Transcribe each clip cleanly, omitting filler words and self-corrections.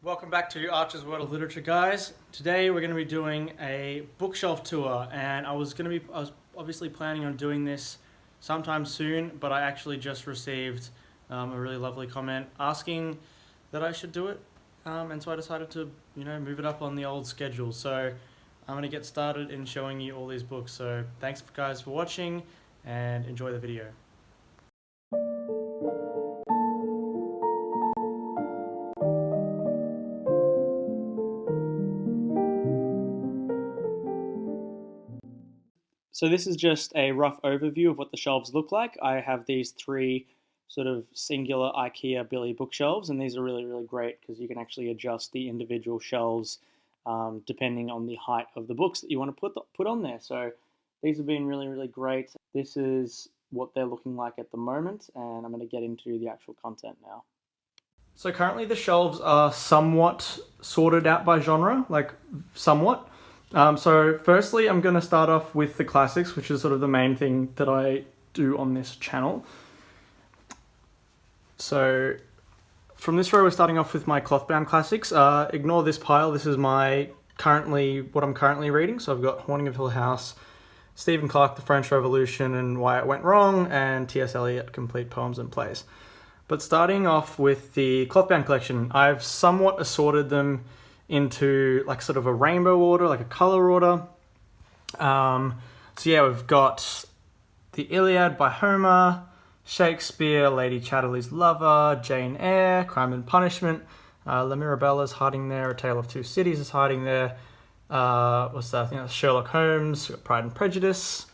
Welcome back to Archer's World of Literature, guys. Today we're going to be doing a bookshelf tour, and I was obviously planning on doing this sometime soon, but I actually just received a really lovely comment asking that I should do it, and so I decided to move it up on the old schedule. So I'm going to get started in showing you all these books. So thanks guys for watching, and enjoy the video. So this is just a rough overview of what the shelves look like. I have these three sort of singular IKEA Billy bookshelves, and these are really, really great because you can actually adjust the individual shelves depending on the height of the books that you want to put on there. So these have been really, really great. This is what they're looking like at the moment, and I'm going to get into the actual content now. So currently the shelves are somewhat sorted out by genre, like somewhat. So firstly, I'm going to start off with the classics, which is sort of the main thing that I do on this channel. So from this row, we're starting off with my cloth-bound classics. Ignore this pile. This is what I'm currently reading. So I've got Haunting of Hill House, Stephen Clark, The French Revolution and Why It Went Wrong, and T.S. Eliot, Complete Poems and Plays. But starting off with the cloth-bound collection, I've somewhat assorted them into like sort of a rainbow order, like a color order. So yeah, we've got the Iliad by Homer, Shakespeare, Lady Chatterley's Lover, Jane Eyre, Crime and Punishment, La Mirabella's hiding there, A Tale of Two Cities is hiding there. What's that? I think that's Sherlock Holmes, Pride and Prejudice,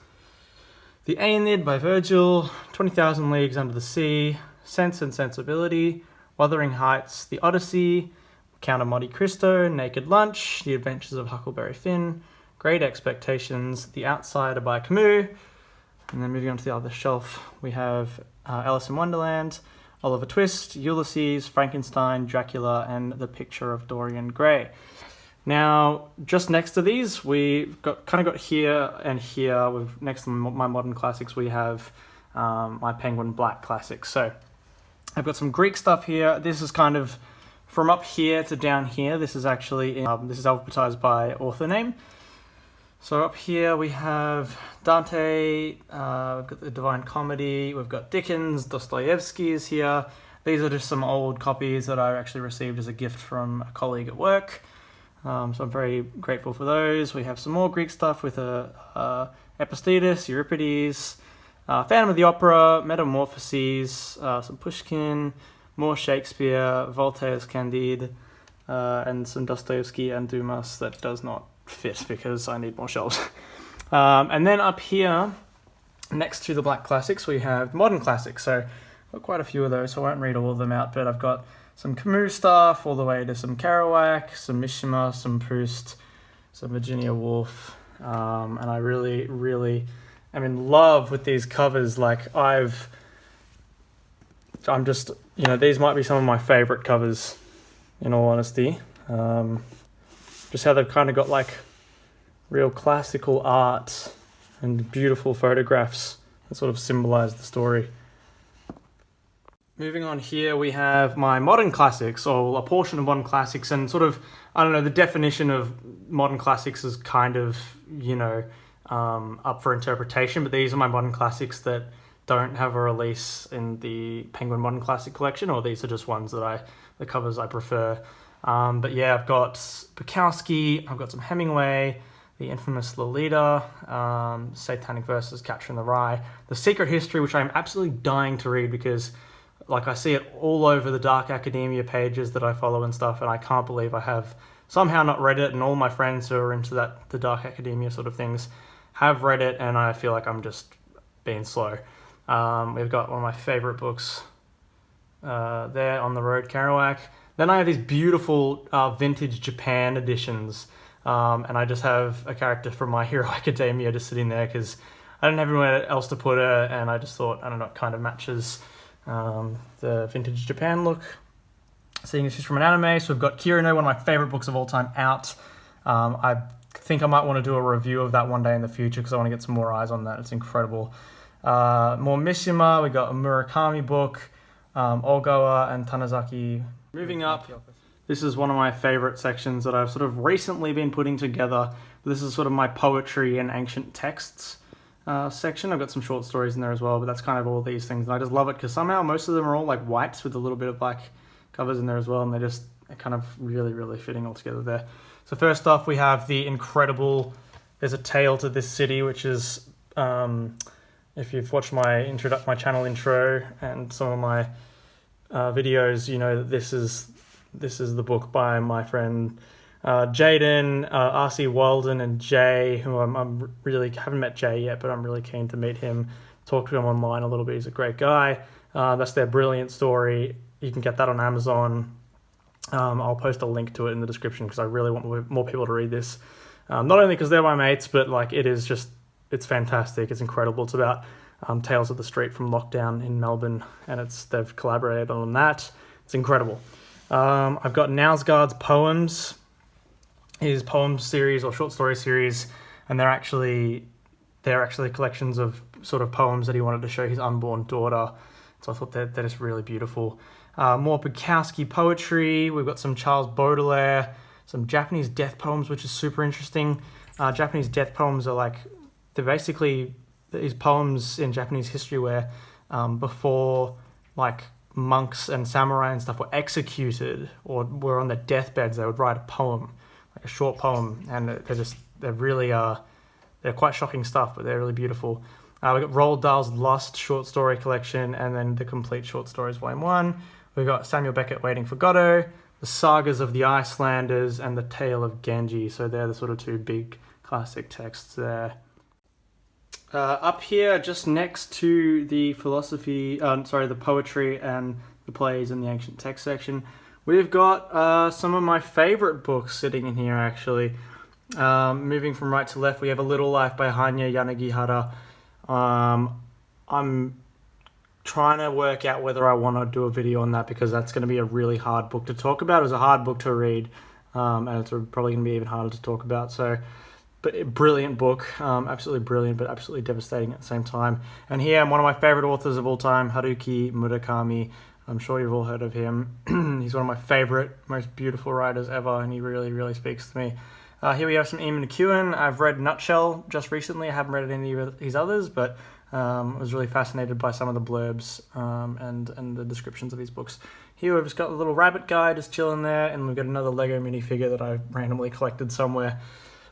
The Aeneid by Virgil, 20,000 Leagues Under the Sea, Sense and Sensibility, Wuthering Heights, The Odyssey, Count of Monte Cristo, Naked Lunch, The Adventures of Huckleberry Finn, Great Expectations, The Outsider by Camus, and then moving on to the other shelf, we have Alice in Wonderland, Oliver Twist, Ulysses, Frankenstein, Dracula, and The Picture of Dorian Gray. Now, just next to these, we've got here and here. Next to my modern classics, we have my Penguin Black classics. So I've got some Greek stuff here. This is kind of from up here to down here. This is actually this is alphabetized by author name. So up here we have Dante, we've got the Divine Comedy, we've got Dickens, Dostoevsky is here. These are just some old copies that I actually received as a gift from a colleague at work. So I'm very grateful for those. We have some more Greek stuff with Epictetus, Euripides, Phantom of the Opera, Metamorphoses, some Pushkin, more Shakespeare, Voltaire's Candide, and some Dostoevsky and Dumas that does not fit because I need more shelves. And then up here, next to the black classics, we have modern classics. So I've got quite a few of those, so I won't read all of them out, but I've got some Camus stuff all the way to some Kerouac, some Mishima, some Proust, some Virginia Woolf, and I really, really am in love with these covers. Like I'm just, these might be some of my favorite covers, in all honesty. Just how they've kind of got like real classical art and beautiful photographs that sort of symbolize the story. Moving on here, we have my modern classics, or a portion of modern classics, and sort of, I don't know, the definition of modern classics is kind of, up for interpretation, but these are my modern classics that don't have a release in the Penguin Modern Classic Collection, or these are just ones that the covers I prefer. But yeah, I've got Bukowski, I've got some Hemingway, the infamous Lolita, Satanic Verses, Catcher in the Rye, The Secret History, which I'm absolutely dying to read because I see it all over the Dark Academia pages that I follow and stuff, and I can't believe I have somehow not read it, and all my friends who are into the Dark Academia sort of things have read it, and I feel like I'm just being slow. We've got one of my favorite books there, On the Road, Kerouac. Then I have these beautiful vintage Japan editions, and I just have a character from My Hero Academia just sitting there because I didn't have anywhere else to put her, and I just thought, I don't know, it kind of matches the vintage Japan look. Seeing this is from an anime, so we've got Kirino, one of my favorite books of all time, out. I think I might want to do a review of that one day in the future because I want to get some more eyes on that. It's incredible. More Mishima, we got a Murakami book, Ogawa and Tanizaki. Moving up, This is one of my favorite sections that I've sort of recently been putting together. This is sort of my poetry and ancient texts section. I've got some short stories in there as well, but that's kind of all these things. And I just love it because somehow most of them are all like whites with a little bit of black covers in there as well, and they're kind of really, really fitting all together there. So first off, we have the incredible There's a Tale to This City, which is, if you've watched my channel intro and some of my videos, you know that this is the book by my friend Jaden, R.C. Walden, and Jay, who I'm really haven't met Jay yet, but I'm really keen to meet him, talk to him online a little bit. He's a great guy. That's their brilliant story. You can get that on Amazon. I'll post a link to it in the description because I really want more people to read this. Not only because they're my mates, but like it's fantastic. It's incredible. It's about Tales of the Street from lockdown in Melbourne, and they've collaborated on that. It's incredible. I've got Nausgaard's poems, his poem series or short story series, and they're actually collections of sort of poems that he wanted to show his unborn daughter. So I thought they're just really beautiful. More Bukowski poetry. We've got some Charles Baudelaire, some Japanese death poems, which is super interesting. Japanese death poems are they're basically these poems in Japanese history where before monks and samurai and stuff were executed or were on their deathbeds, they would write a poem, like a short poem, and they're quite shocking stuff, but they're really beautiful. We've got Roald Dahl's Lust short story collection, and then the Complete Short Stories Volume 1. We've got Samuel Beckett Waiting for Godot, The Sagas of the Icelanders, and The Tale of Genji. So they're the sort of two big classic texts there. Up here, just next to the the poetry and the plays and the ancient text section, we've got some of my favorite books sitting in here, actually. Moving from right to left, we have A Little Life by Hanya Yanagihara. I'm trying to work out whether I want to do a video on that because that's going to be a really hard book to talk about. It was a hard book to read, and it's probably going to be even harder to talk about. But a brilliant book, absolutely brilliant, but absolutely devastating at the same time. And here, one of my favorite authors of all time, Haruki Murakami. I'm sure you've all heard of him. He's one of my favorite, most beautiful writers ever, and he really, really speaks to me. Here we have some Ian McEwan. I've read Nutshell just recently. I haven't read any of his others, but I was really fascinated by some of the blurbs and the descriptions of his books. Here we've just got the little rabbit guy just chilling there, and we've got another Lego minifigure that I randomly collected somewhere.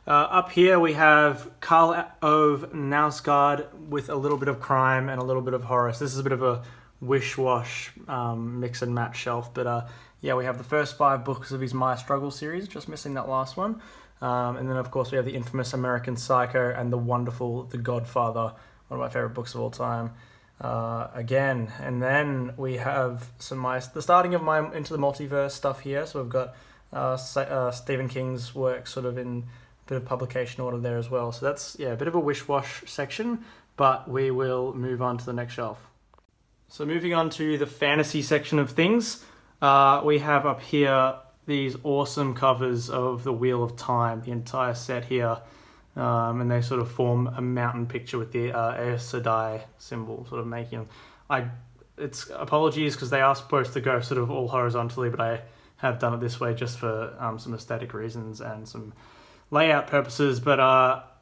Up here we have Karl Ove Knausgaard with a little bit of crime and a little bit of horror. So this is a bit of a wish-wash mix and match shelf. But we have the first 5 books of his My Struggle series, just missing that last one. And then, of course, we have the infamous American Psycho and the wonderful The Godfather, one of my favorite books of all time. Again, and then we have the starting of my Into the Multiverse stuff here. So we've got Stephen King's work sort of in a bit of publication order there as well. So that's, a bit of a wish-wash section, but we will move on to the next shelf. So moving on to the fantasy section of things, we have up here these awesome covers of the Wheel of Time, the entire set here, and they sort of form a mountain picture with the Aes Sedai symbol, sort of making it's apologies because they are supposed to go sort of all horizontally, but I have done it this way just for some aesthetic reasons and some layout purposes. But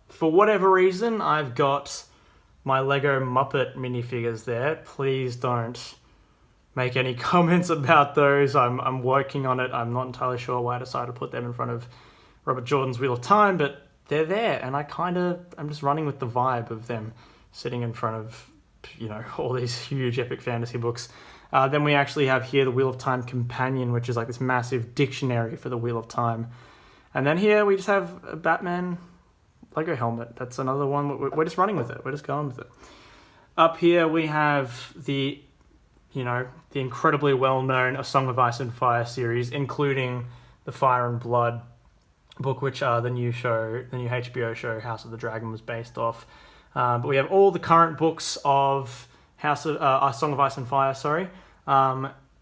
for whatever reason, I've got my Lego Muppet minifigures there. Please don't make any comments about those. I'm working on it. I'm not entirely sure why I decided to put them in front of Robert Jordan's Wheel of Time, but they're there, and I'm just running with the vibe of them sitting in front of, all these huge epic fantasy books. Then we actually have here the Wheel of Time Companion, which is like this massive dictionary for the Wheel of Time. And then here we just have a Batman Lego helmet. That's another one. We're just running with it. We're just going with it. Up here we have the incredibly well-known A Song of Ice and Fire series, including the Fire and Blood book, which the new HBO show House of the Dragon was based off. But we have all the current books of A Song of Ice and Fire,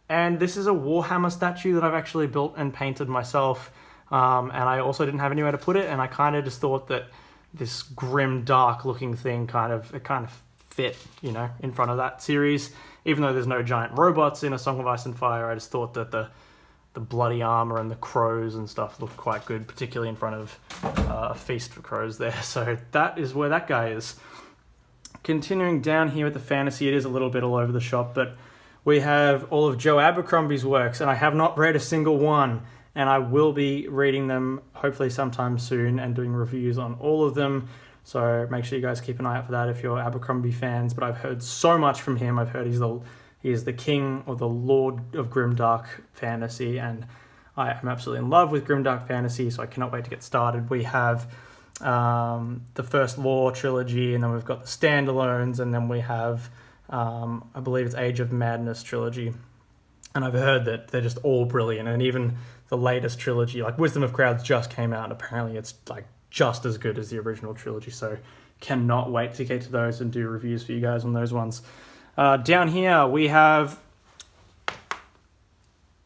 and this is a Warhammer statue that I've actually built and painted myself, and I also didn't have anywhere to put it, and I kind of just thought that this grim, dark-looking thing kind of fit, in front of that series. Even though there's no giant robots in A Song of Ice and Fire, I just thought that the the bloody armor and the crows and stuff look quite good, particularly in front of a feast for crows there. So that is where that guy is. Continuing down here with the fantasy, it is a little bit all over the shop, but we have all of Joe Abercrombie's works, and I have not read a single one, and I will be reading them hopefully sometime soon and doing reviews on all of them. So make sure you guys keep an eye out for that if you're Abercrombie fans. But I've heard so much from him. I've heard he is the king or the lord of grimdark fantasy, and I am absolutely in love with grimdark fantasy, so I cannot wait to get started. We have the first Lore trilogy, and then we've got the standalones, and then we have, I believe it's Age of Madness trilogy. And I've heard that they're just all brilliant, and even the latest trilogy, like Wisdom of Crowds, just came out, and apparently it's like just as good as the original trilogy, so cannot wait to get to those and do reviews for you guys on those ones. Down here we have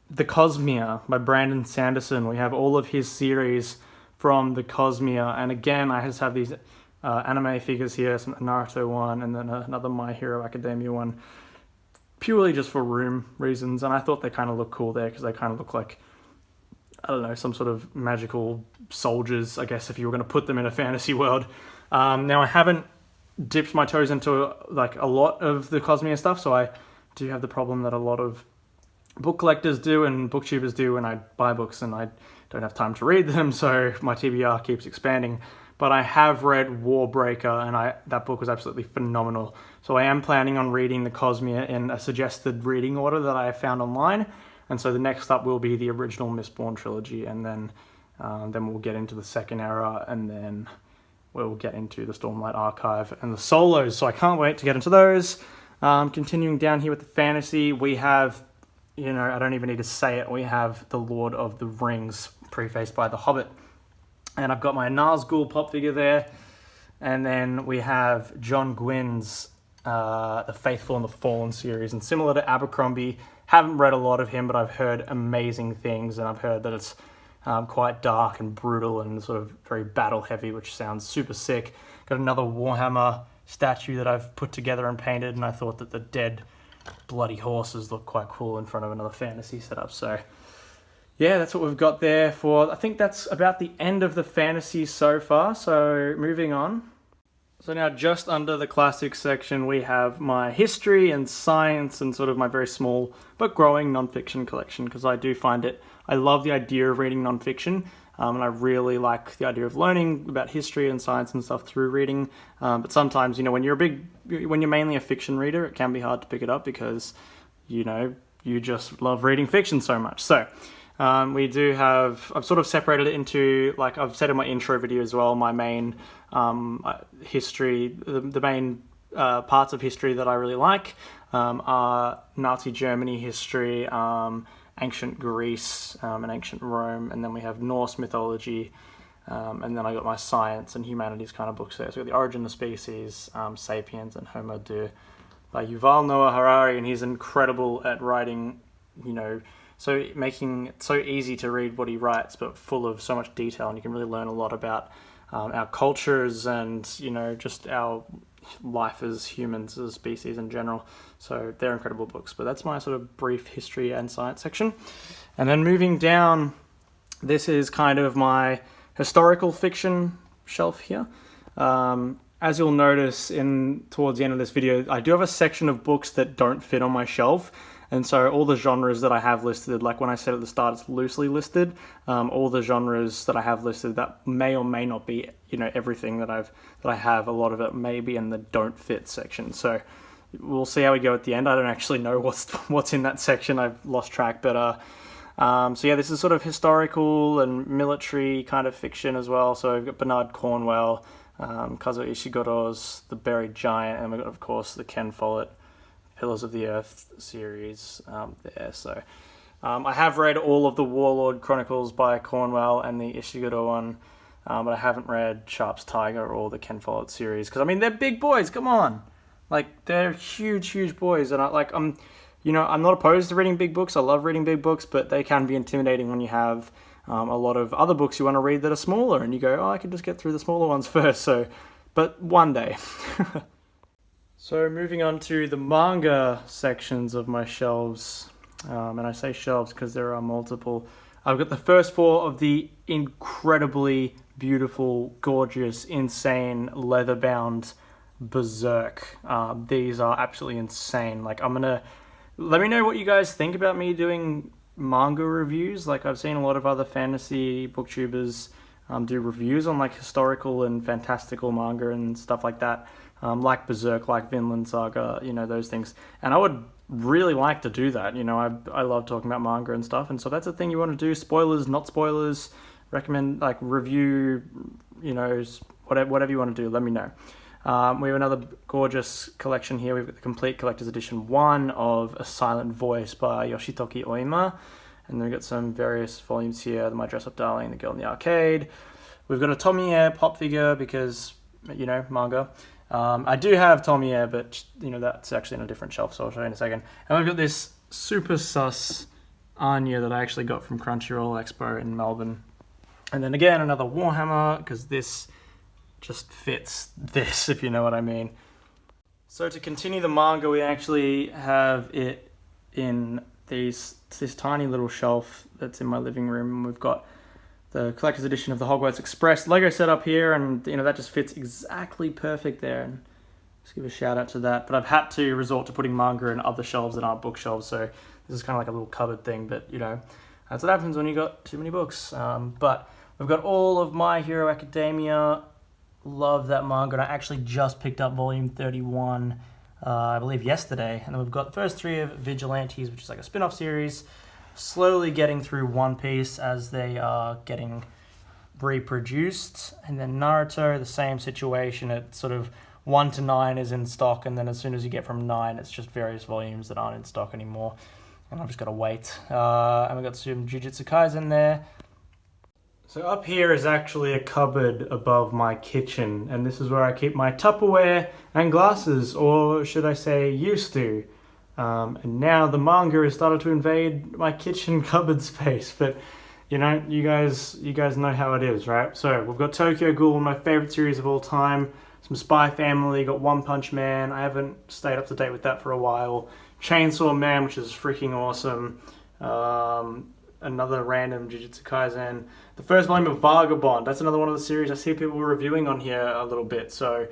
The Cosmere by Brandon Sanderson. We have all of his series from The Cosmere, and again I just have these anime figures here, some Naruto one and then another My Hero Academia one, purely just for room reasons, and I thought they kind of look cool there because they kind of look like, I don't know, some sort of magical soldiers, I guess, if you were going to put them in a fantasy world. Now, I haven't dipped my toes into like a lot of the Cosmere stuff, so I do have the problem that a lot of book collectors do and booktubers do when I buy books and I don't have time to read them, so my TBR keeps expanding. But I have read Warbreaker, and that book was absolutely phenomenal. So I am planning on reading the Cosmere in a suggested reading order that I found online. And so the next up will be the original Mistborn trilogy, and then we'll get into the Second Era, and then we'll get into the Stormlight Archive and the solos. So I can't wait to get into those. Continuing down here with the fantasy, we have, I don't even need to say it, we have The Lord of the Rings, prefaced by The Hobbit. And I've got my Nazgul pop figure there. And then we have John Gwynn's The Faithful and the Fallen series. And similar to Abercrombie, haven't read a lot of him, but I've heard amazing things. And I've heard that it's quite dark and brutal and sort of very battle heavy, which sounds super sick. Got another Warhammer statue that I've put together and painted. And I thought that the dead bloody horses look quite cool in front of another fantasy setup. So yeah, that's what we've got there for, I think that's about the end of the fantasy so far. So moving on. So now just under the classics section, we have my history and science and sort of my very small but growing nonfiction collection, because I do find I love the idea of reading nonfiction, and I really like the idea of learning about history and science and stuff through reading. But sometimes, when you're mainly a fiction reader, it can be hard to pick it up because, you just love reading fiction so much. So we do have, I've sort of separated it into, like I've said in my intro video as well, my main history, the main parts of history that I really like are Nazi Germany history, ancient Greece and ancient Rome, and then we have Norse mythology, and then I got my science and humanities kind of books there. So we got The Origin of Species, Sapiens, and Homo by Yuval Noah Harari, and he's incredible at writing, so making it so easy to read what he writes, but full of so much detail, and you can really learn a lot about our cultures and, just our life as humans, as a species in general. So they're incredible books, but that's my sort of brief history and science section. And then moving down, this is kind of my historical fiction shelf here. As you'll notice towards the end of this video, I do have a section of books that don't fit on my shelf. And so all the genres that I have listed, like when I said at the start, it's loosely listed. All the genres that I have listed, that may or may not be, everything that I have. A lot of it may be in the don't fit section. So we'll see how we go at the end. I don't actually know what's in that section. I've lost track. But so yeah, this is sort of historical and military kind of fiction as well. So we've got Bernard Cornwell, Kazuo Ishiguro's The Buried Giant, and we've got, of course, the Ken Follett Pillars of the Earth series there. So I have read all of the Warlord Chronicles by Cornwell and the Ishiguro one, but I haven't read Sharp's Tiger or the Ken Follett series, because they're big boys. Come on, they're huge boys, and I'm not opposed to reading big books. I love reading big books, but they can be intimidating when you have a lot of other books you want to read that are smaller, and you go, I can just get through the smaller ones first. So, but one day. So moving on to the manga sections of my shelves. And I say shelves because there are multiple. I've got the first 4 of the incredibly beautiful, gorgeous, insane, leather-bound Berserk. These are absolutely insane. Like, let me know what you guys think about me doing manga reviews. Like, I've seen a lot of other fantasy booktubers do reviews on like historical and fantastical manga and stuff like that, like Berserk, like Vinland Saga, those things. And I would really like to do that. I love talking about manga and stuff, and so that's a thing you want to do. Spoilers, not spoilers. Recommend, like, review, whatever you want to do. Let me know. We have another gorgeous collection here. We've got the complete collector's edition 1 of A Silent Voice by Yoshitoki Oima. And then we've got some various volumes here. The My Dress Up Darling, The Girl in the Arcade. We've got a Tomie pop figure because, manga. I do have Tomie, but, that's actually on a different shelf, so I'll show you in a second. And we've got this super sus Anya that I actually got from Crunchyroll Expo in Melbourne. And then again, another Warhammer, because this just fits this, if you know what I mean. So to continue the manga, we actually have it in this tiny little shelf that's in my living room. And we've got the collector's edition of the Hogwarts Express Lego set up here, and that just fits exactly perfect there. And just give a shout out to that. But I've had to resort to putting manga in other shelves that aren't bookshelves, so this is kind of like a little cupboard thing. But that's what happens when you got too many books. But we've got all of My Hero Academia. Love that manga, and I actually just picked up volume 31, I believe yesterday. And then we've got the first 3 of Vigilantes, which is like a spin-off series, slowly getting through One Piece as they are getting reproduced. And then Naruto, the same situation. It's sort of 1 to 9 is in stock, and then as soon as you get from 9, it's just various volumes that aren't in stock anymore. And I've just got to wait. And we've got some Jujutsu Kaisen there. So up here is actually a cupboard above my kitchen, and this is where I keep my Tupperware and glasses, or should I say used to. And now the manga has started to invade my kitchen cupboard space, but you guys know how it is, right? So we've got Tokyo Ghoul, my favorite series of all time, some Spy Family, got One Punch Man. I haven't stayed up to date with that for a while. Chainsaw Man, which is freaking awesome. Another random Jujutsu Kaisen. The first volume of Vagabond. That's another one of the series I see people reviewing on here a little bit. So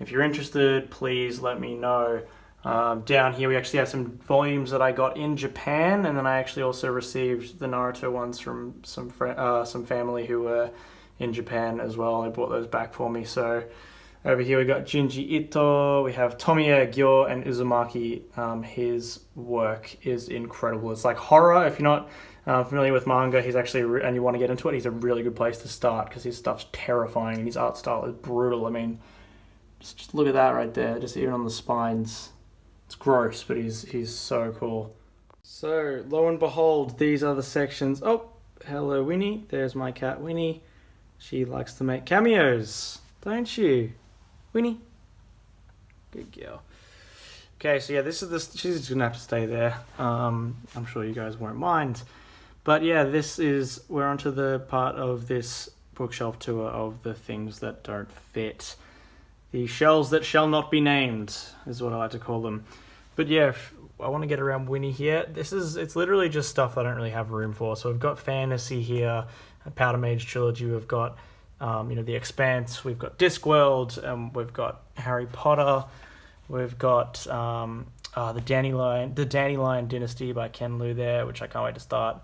if you're interested, please let me know. Down here we actually have some volumes that I got in Japan, and then I actually also received the Naruto ones from some family who were in Japan as well. They brought those back for me. So over here we got Junji Ito, we have Tomiya Gyo and Uzumaki. His work is incredible. It's like horror. If you're not familiar with manga, he's actually, and you want to get into it, he's a really good place to start because his stuff's terrifying and his art style is brutal. I mean, just look at that right there, just even on the spines. It's gross, but he's so cool. So, lo and behold, these are the sections. Oh, hello Winnie. There's my cat Winnie. She likes to make cameos, don't you? Winnie? Good girl. Okay, so yeah, this is she's just gonna have to stay there. I'm sure you guys won't mind. But yeah, we're onto the part of this bookshelf tour of the things that don't fit. The shelves that shall not be named is what I like to call them. But yeah, I want to get around Winnie here. It's literally just stuff I don't really have room for. So we've got fantasy here, a Powder Mage trilogy. We've got, The Expanse. We've got Discworld. We've got Harry Potter. We've got the Dandelion Dynasty by Ken Liu there, which I can't wait to start.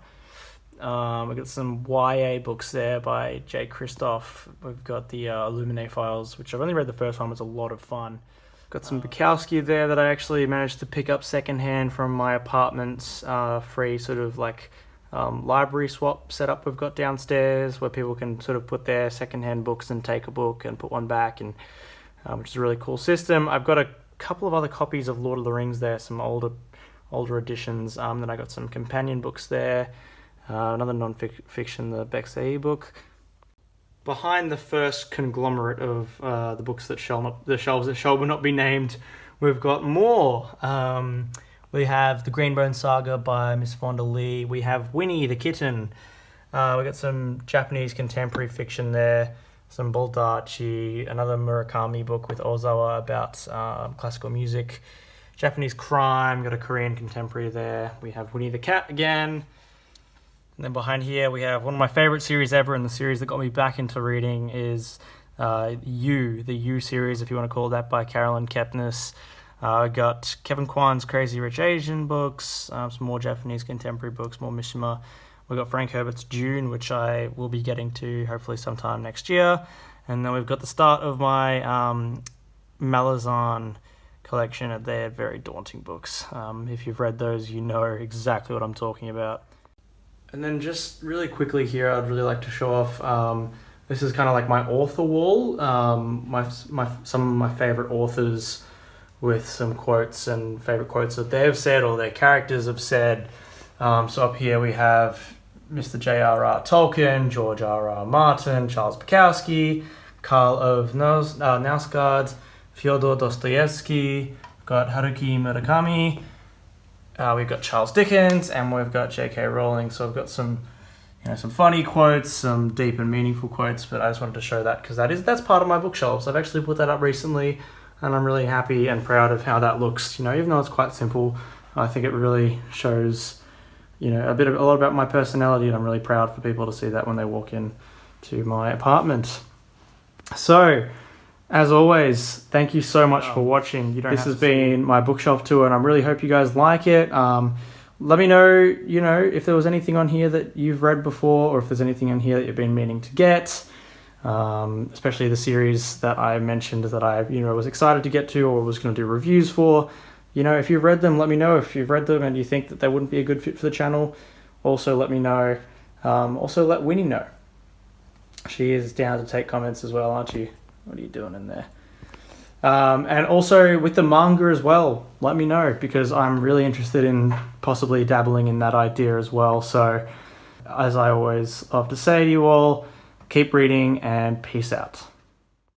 We've got some YA books there by Jay Kristoff. We've got the Illuminae Files, which I've only read the first one. It's a lot of fun. Got some Bukowski there that I actually managed to pick up secondhand from my apartment's free sort of like library swap setup we've got downstairs, where people can sort of put their secondhand books and take a book and put one back, and which is a really cool system. I've got a couple of other copies of Lord of the Rings there, some older editions. Then I got some companion books there. Another non-fiction, the Bexay book. Behind the first conglomerate of the books the shelves that shall not be named, we've got more. We have the Greenbone Saga by Miss Fonda Lee. We have Winnie the Kitten. We got some Japanese contemporary fiction there. Some Baldacci, another Murakami book with Ozawa about classical music. Japanese crime, got a Korean contemporary there. We have Winnie the Cat again. And then behind here we have one of my favorite series ever, and the series that got me back into reading is the You series, if you want to call it that, by Carolyn Kepnes. Got Kevin Kwan's Crazy Rich Asian books, some more Japanese contemporary books, more Mishima. We've got Frank Herbert's June, which I will be getting to hopefully sometime next year. And then we've got the start of my Malazan collection. They're very daunting books. If you've read those, you know exactly what I'm talking about. And then just really quickly here, I'd really like to show off, this is kind of like my author wall, some of my favorite authors with some quotes and favorite quotes that they've said or their characters have said. So up here we have Mr. J.R.R. Tolkien, George R.R. Martin, Charles Bukowski, Karl Ove Knausgaard, Fyodor Dostoevsky, got Haruki Murakami, we've got Charles Dickens, and we've got J.K. Rowling. So I've got some funny quotes, some deep and meaningful quotes, but I just wanted to show that because that's part of my bookshelves. I've actually put that up recently, and I'm really happy and proud of how that looks. Even though it's quite simple, I think it really shows, a lot about my personality, and I'm really proud for people to see that when they walk in to my apartment. So, as always, thank you so much for watching. This has been my bookshelf tour, and I really hope you guys like it. Let me know, if there was anything on here that you've read before, or if there's anything in here that you've been meaning to get. Especially the series that I mentioned that I, was excited to get to or was going to do reviews for. If you've read them, let me know. If you've read them and you think that they wouldn't be a good fit for the channel, also let me know. Also let Winnie know. She is down to take comments as well, aren't you? What are you doing in there? And also with the manga as well, let me know, because I'm really interested in possibly dabbling in that idea as well. So, as I always love to say to you all, keep reading and peace out.